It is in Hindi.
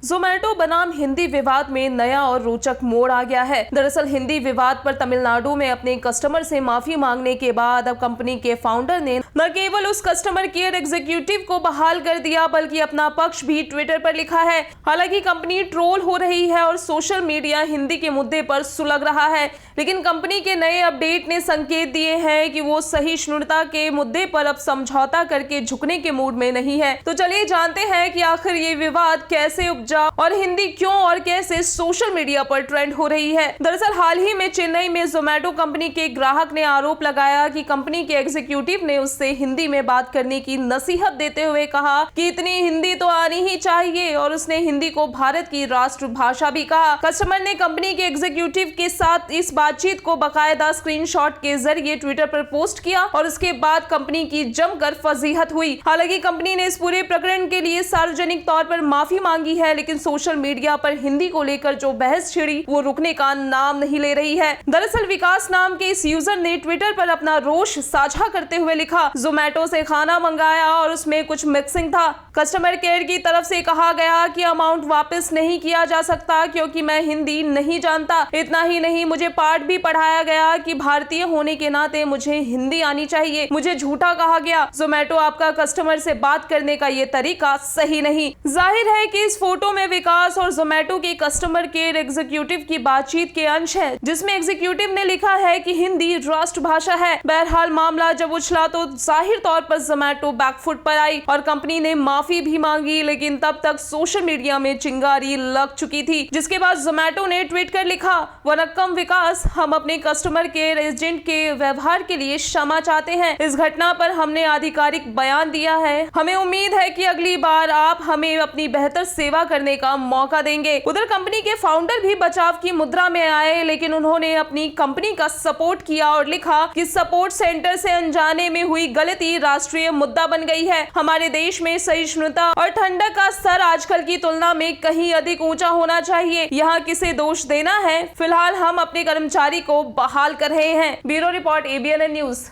जोमैटो बनाम हिंदी विवाद में नया और रोचक मोड़ आ गया है। दरअसल हिंदी विवाद पर तमिलनाडु में अपने कस्टमर से माफी मांगने के बाद अब कंपनी के फाउंडर ने न केवल उस कस्टमर केयर एग्जीक्यूटिव को बहाल कर दिया बल्कि अपना पक्ष भी ट्विटर पर लिखा है। हालांकि कंपनी ट्रोल हो रही है और सोशल मीडिया हिंदी के मुद्दे पर सुलग रहा है, लेकिन कंपनी के नए अपडेट ने संकेत दिए हैं कि वो सहिष्णुता के मुद्दे पर अब समझौता करके झुकने के मूड में नहीं है। तो चलिए जानते हैं कि आखिर ये विवाद कैसे उपजा और हिंदी क्यों और कैसे सोशल मीडिया पर ट्रेंड हो रही है। दरअसल हाल ही में चेन्नई में जोमैटो कंपनी के ग्राहक ने आरोप लगाया कि कंपनी के एग्जीक्यूटिव ने उससे हिंदी में बात करने की नसीहत देते हुए कहा कि इतनी हिंदी तो आनी ही चाहिए और उसने हिंदी को भारत की राष्ट्रभाषा भी कहा। कस्टमर ने कंपनी के एग्जीक्यूटिव के साथ इस बातचीत को बकायदा स्क्रीनशॉट के जरिए ट्विटर पर पोस्ट किया और उसके बाद कंपनी की जमकर फजीहत हुई। हालांकि कंपनी ने इस पूरे प्रकरण के लिए सार्वजनिक तौर पर माफी मांगी है, लेकिन सोशल मीडिया पर हिंदी को लेकर जो बहस छिड़ी वो रुकने का नाम नहीं ले रही है। दरअसल विकास नाम के इस यूजर ने ट्विटर पर अपना रोष साझा करते हुए लिखा, जोमैटो से खाना मंगाया और उसमें कुछ मिक्सिंग था। कस्टमर केयर की तरफ से कहा गया कि अमाउंट वापस नहीं किया जा सकता क्योंकि मैं हिंदी नहीं जानता। इतना ही नहीं, मुझे पाठ भी पढ़ाया गया कि भारतीय होने के नाते मुझे हिंदी आनी चाहिए। मुझे झूठा कहा गया। जोमैटो आपका कस्टमर से बात करने का ये तरीका सही नहीं। जाहिर है कि इस फोटो में विकास और जोमैटो के कस्टमर केयर एग्जीक्यूटिव की बातचीत के अंश है, जिसमें एग्जीक्यूटिव ने लिखा है कि हिंदी राष्ट्रभाषा है। बहरहाल मामला जब उछला तो जाहिर तौर पर जोमैटो बैकफुट पर आई और कंपनी ने माफी भी मांगी, लेकिन तब तक सोशल मीडिया में चिंगारी लग चुकी थी। जिसके बाद जोमैटो ने ट्वीट कर लिखा, वनक्कम विकास, हम अपने कस्टमर केयर एजेंट के व्यवहार के लिए क्षमा चाहते हैं। इस घटना पर हमने आधिकारिक बयान दिया है। हमें उम्मीद है कि अगली बार आप हमें अपनी बेहतर सेवा करने का मौका देंगे। उधर कंपनी के फाउंडर भी बचाव की मुद्रा में आए, लेकिन उन्होंने अपनी कंपनी का सपोर्ट किया और लिखा कि सपोर्ट सेंटर से अनजाने में हुई गलती राष्ट्रीय मुद्दा बन गई है। हमारे देश में सहिष्णुता और ठंडक का स्तर आजकल की तुलना में कहीं अधिक ऊंचा होना चाहिए। यहाँ किसे दोष देना है? फिलहाल हम अपने कर्मचारी को बहाल कर रहे हैं। Bureau report, ABN news.